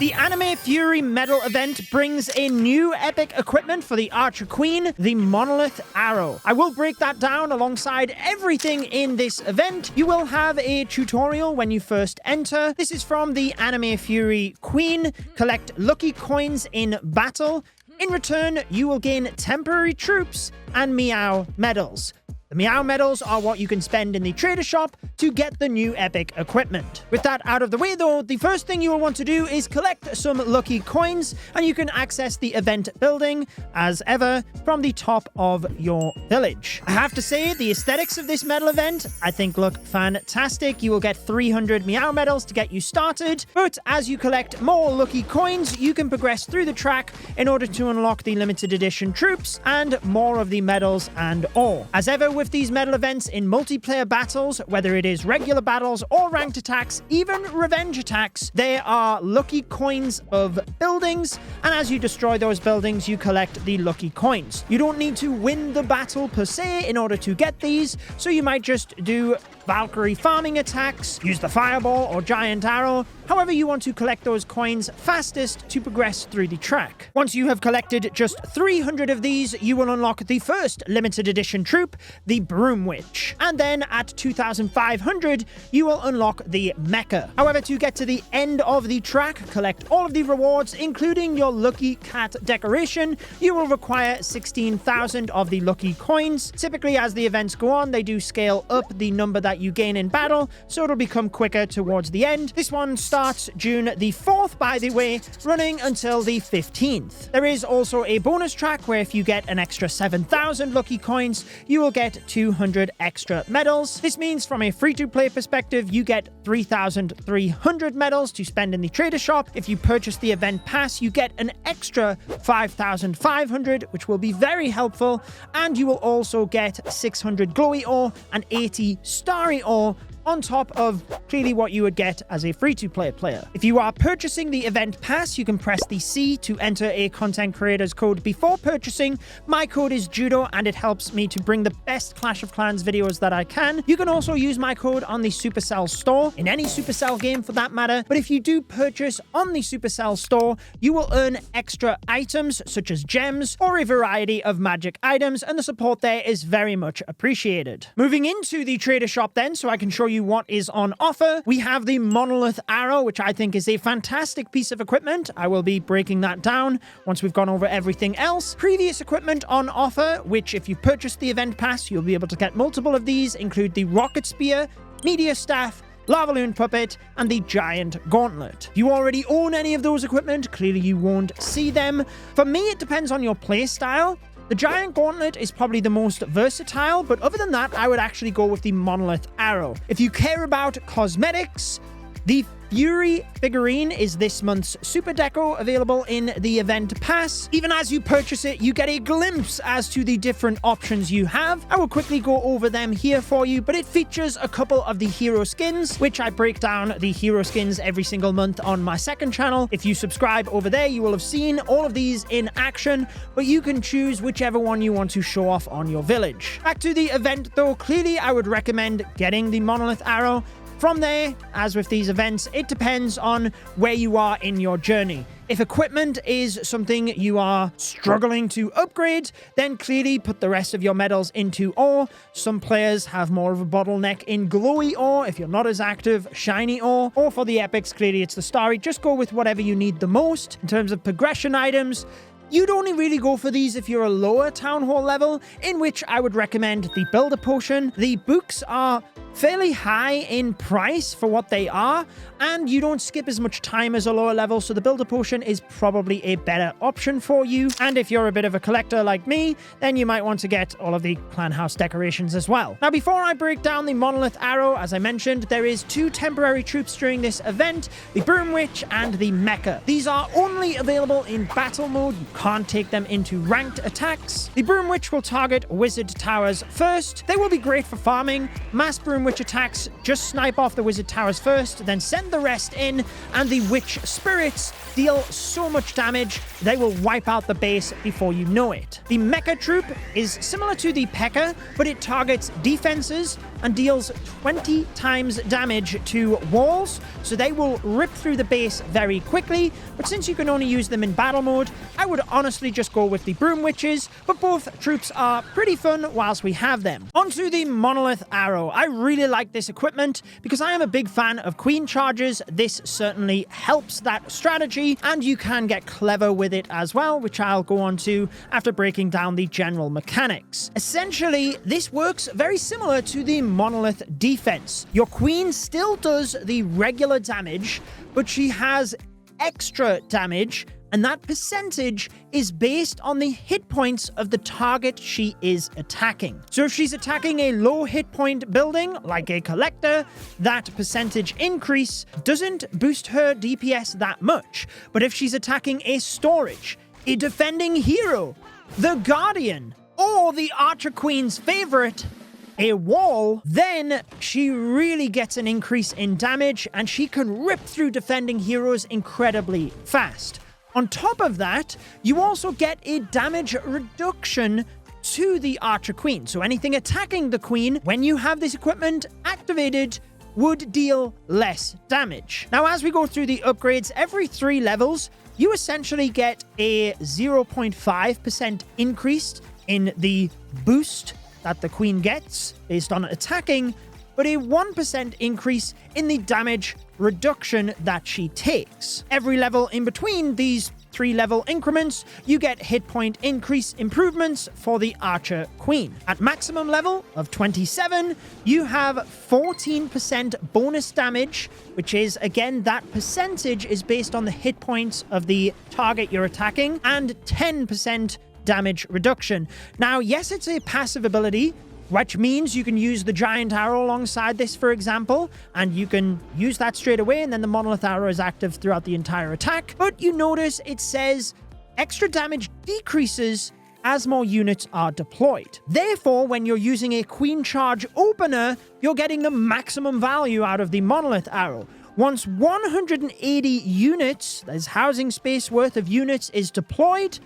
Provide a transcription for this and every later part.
The Anime Fury Medal event brings a new epic equipment for the Archer Queen, the Monolith Arrow. I will break that down alongside everything in this event. You will have a tutorial when you first enter. This is from the Anime Fury Queen. Collect lucky coins in battle. In return, you will gain temporary troops and Meow medals. The Meow medals are what you can spend in the trader shop to get the new epic equipment. With that out of the way though, the first thing you will want to do is collect some lucky coins, and you can access the event building, as ever, from the top of your village. I have to say, the aesthetics of this medal event, I think look fantastic. You will get 300 Meow medals to get you started, but as you collect more lucky coins, you can progress through the track in order to unlock the limited edition troops and more of the medals and ore. As ever, with these medal events in multiplayer battles, whether it is regular battles or ranked attacks, even revenge attacks, there are lucky coins of buildings, and as you destroy those buildings, you collect the lucky coins. You don't need to win the battle per se in order to get these, so you might just do Valkyrie farming attacks, use the fireball or giant arrow, however you want to collect those coins fastest to progress through the track. Once you have collected just 300 of these, you will unlock the first limited edition troop, the Broom Witch. And then at 2,500, you will unlock the Mecha. However, to get to the end of the track, collect all of the rewards, including your lucky cat decoration, you will require 16,000 of the lucky coins. Typically, as the events go on, they do scale up the number that you gain in battle, so it'll become quicker towards the end. This one starts June the 4th, by the way, running until the 15th. There is also a bonus track where if you get an extra 7,000 lucky coins, you will get 200 extra medals. This means from a free-to-play perspective, you get 3,300 medals to spend in the trader shop. If you purchase the event pass, you get an extra 5,500, which will be very helpful, and you will also get 600 glowy ore and 80 starry ore on top of clearly what you would get as a free-to-play player. If you are purchasing the event pass, you can press the C to enter a content creator's code before purchasing. My code is Judo, and it helps me to bring the best Clash of Clans videos that I can. You can also use my code on the Supercell store, in any Supercell game for that matter, but if you do purchase on the Supercell store, you will earn extra items such as gems or a variety of magic items, and the support there is very much appreciated. Moving into the trader shop then, so I can show you what is on offer, we have the Monolith Arrow, which I think is a fantastic piece of equipment. I will be breaking that down once we've gone over everything else. Previous equipment on offer, which if you purchase the event pass, you'll be able to get multiple of these, include the Rocket Spear, Meteor Staff, Lava Loon Puppet, and the Giant Gauntlet. If you already own any of those equipment, clearly you won't see them. For me, it depends on your play style. The Giant Gauntlet is probably the most versatile, but other than that, I would actually go with the Monolith Arrow. If you care about cosmetics, the Fury figurine is this month's Super Deco, available in the event pass. Even as you purchase it, you get a glimpse as to the different options you have. I will quickly go over them here for you, but it features a couple of the hero skins, which I break down the hero skins every single month on my second channel. If you subscribe over there, you will have seen all of these in action, but you can choose whichever one you want to show off on your village. Back to the event though, clearly I would recommend getting the Monolith Arrow. From there, as with these events, it depends on where you are in your journey. If equipment is something you are struggling to upgrade, then clearly put the rest of your medals into ore. Some players have more of a bottleneck in glowy ore. If you're not as active, shiny ore. Or for the epics, clearly it's the starry. Just go with whatever you need the most. In terms of progression items, you'd only really go for these if you're a lower Town Hall level, in which I would recommend the Builder Potion. The books are fairly high in price for what they are, and you don't skip as much time as a lower level, so the Builder Potion is probably a better option for you. And if you're a bit of a collector like me, then you might want to get all of the clan house decorations as well. Now, before I break down the Monolith Arrow, as I mentioned, there is 2 temporary troops during this event, the Broom Witch and the Mecha. These are only available in battle mode. You can't take them into ranked attacks. The Broom Witch will target wizard towers first. They will be great for farming. Mass Broom Broom Witch attacks, just snipe off the Wizard Towers first, then send the rest in, and the Witch Spirits deal so much damage, they will wipe out the base before you know it. The Mecha Troop is similar to the P.E.K.K.A., but it targets defenses and deals 20 times damage to walls, so they will rip through the base very quickly, but since you can only use them in battle mode, I would honestly just go with the Broom Witches, but both troops are pretty fun whilst we have them. Onto the Monolith Arrow. I really like this equipment because I am a big fan of Queen Charges. This certainly helps that strategy, and you can get clever with it as well, which I'll go on to after breaking down the general mechanics. Essentially, this works very similar to the Monolith defense. Your Queen still does the regular damage, but she has extra damage, and that percentage is based on the hit points of the target she is attacking. So if she's attacking a low hit point building, like a collector, that percentage increase doesn't boost her DPS that much. But if she's attacking a storage, a defending hero, the Guardian, or the Archer Queen's favorite, a wall, then she really gets an increase in damage, and she can rip through defending heroes incredibly fast. On top of that, you also get a damage reduction to the Archer Queen. So anything attacking the Queen, when you have this equipment activated, would deal less damage. Now, as we go through the upgrades, every 3 levels, you essentially get a 0.5% increase in the boost that the Queen gets based on attacking, but a 1% increase in the damage reduction that she takes. Every level in between these 3 level increments, you get hit point increase improvements for the Archer Queen. At maximum level of 27, you have 14% bonus damage, which is, again, that percentage is based on the hit points of the target you're attacking, and 10% damage reduction. Now, yes, it's a passive ability, which means you can use the Giant Arrow alongside this, for example, and you can use that straight away, and then the Monolith Arrow is active throughout the entire attack. But you notice it says extra damage decreases as more units are deployed. Therefore, when you're using a Queen Charge opener, you're getting the maximum value out of the Monolith Arrow. Once 180 units, there's housing space worth of units, is deployed,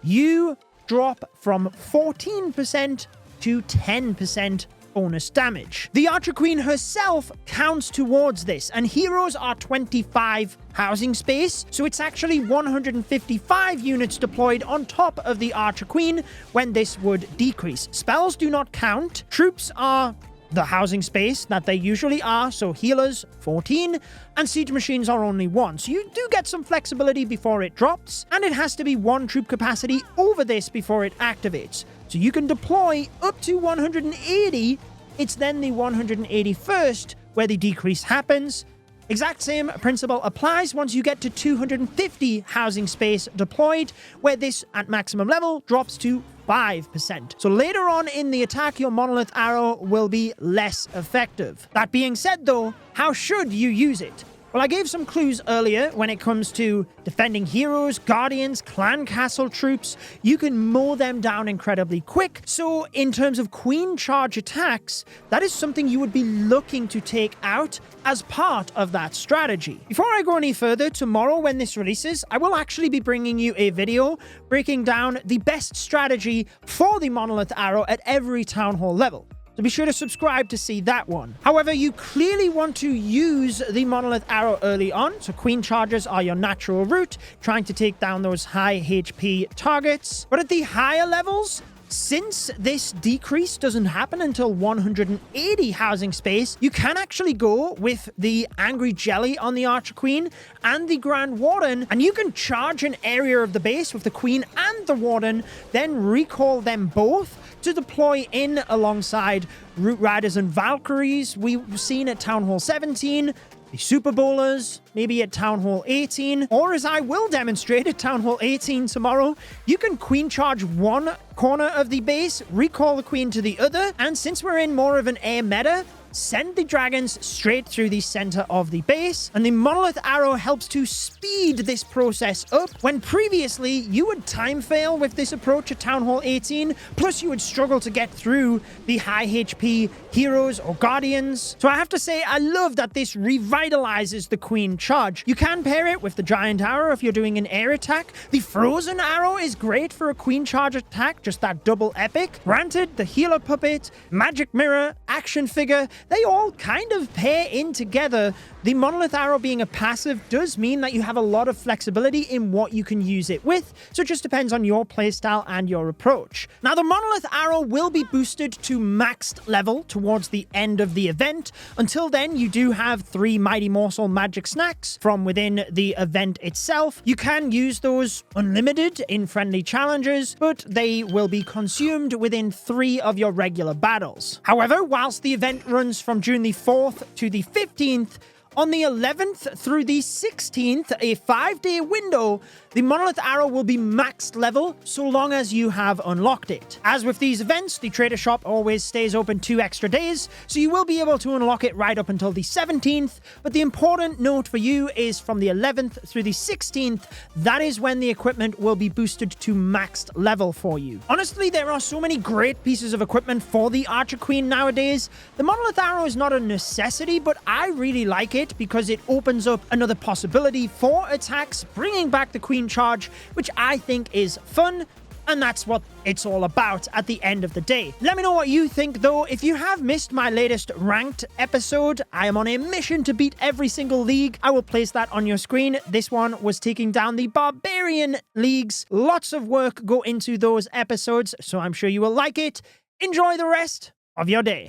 you drop from 14% to 10% bonus damage. The Archer Queen herself counts towards this, and heroes are 25 housing space, so it's actually 155 units deployed on top of the Archer Queen when this would decrease. Spells do not count. Troops are the housing space that they usually are, so healers 14, and siege machines are only 1. So you do get some flexibility before it drops, and it has to be 1 troop capacity over this before it activates. So you can deploy up to 180. It's then the 181st where the decrease happens. Exact same principle applies once you get to 250 housing space deployed, where this at maximum level drops to 5%. So later on in the attack, your Monolith Arrow will be less effective. That being said though, how should you use it? Well, I gave some clues earlier when it comes to defending heroes, guardians, clan castle troops. You can mow them down incredibly quick. So in terms of Queen Charge attacks, that is something you would be looking to take out as part of that strategy. Before I go any further, tomorrow when this releases, I will actually be bringing you a video breaking down the best strategy for the Monolith Arrow at every Town Hall level. So be sure to subscribe to see that one. However, you clearly want to use the Monolith Arrow early on, so Queen Charges are your natural route, trying to take down those high HP targets. But at the higher levels, since this decrease doesn't happen until 180 housing space, you can actually go with the Angry Jelly on the Archer Queen and the Grand Warden, and you can charge an area of the base with the Queen and the Warden, then recall them both to deploy in alongside Root Riders and Valkyries we've seen at Town Hall 17, the Super Bowlers, maybe at Town Hall 18, or as I will demonstrate at Town Hall 18 tomorrow, you can Queen Charge one corner of the base, recall the Queen to the other, and since we're in more of an air meta, send the dragons straight through the center of the base, and the Monolith Arrow helps to speed this process up when previously you would time fail with this approach at Town Hall 18, plus you would struggle to get through the high HP heroes or guardians. So I have to say, I love that this revitalizes the Queen charge. You can pair it with the Giant Arrow if you're doing an air attack. The Frozen Arrow is great for a Queen charge attack, just that double epic. Granted, the Healer Puppet, Magic Mirror, Action Figure, they all kind of pair in together. The Monolith Arrow being a passive does mean that you have a lot of flexibility in what you can use it with, so it just depends on your playstyle and your approach. Now, the Monolith Arrow will be boosted to maxed level towards the end of the event. Until then, you do have 3 Mighty Morsel Magic Snacks from within the event itself. You can use those unlimited in friendly challenges, but they will be consumed within 3 of your regular battles. However, whilst the event runs from June the 4th to the 15th, on the 11th through the 16th, a 5-day window, the Monolith Arrow will be maxed level so long as you have unlocked it. As with these events, the Trader Shop always stays open 2 extra days, so you will be able to unlock it right up until the 17th, but the important note for you is from the 11th through the 16th, that is when the equipment will be boosted to maxed level for you. Honestly, there are so many great pieces of equipment for the Archer Queen nowadays. The Monolith Arrow is not a necessity, but I really like it because it opens up another possibility for attacks, bringing back the Queen charge, which I think is fun, and that's what it's all about at the end of the day. Let me know what you think, though. If you have missed my latest ranked episode, I am on a mission to beat every single league. I will place that on your screen. This one was taking down the Barbarian leagues. Lots of work go into those episodes, so I'm sure you will like it. Enjoy the rest of your day.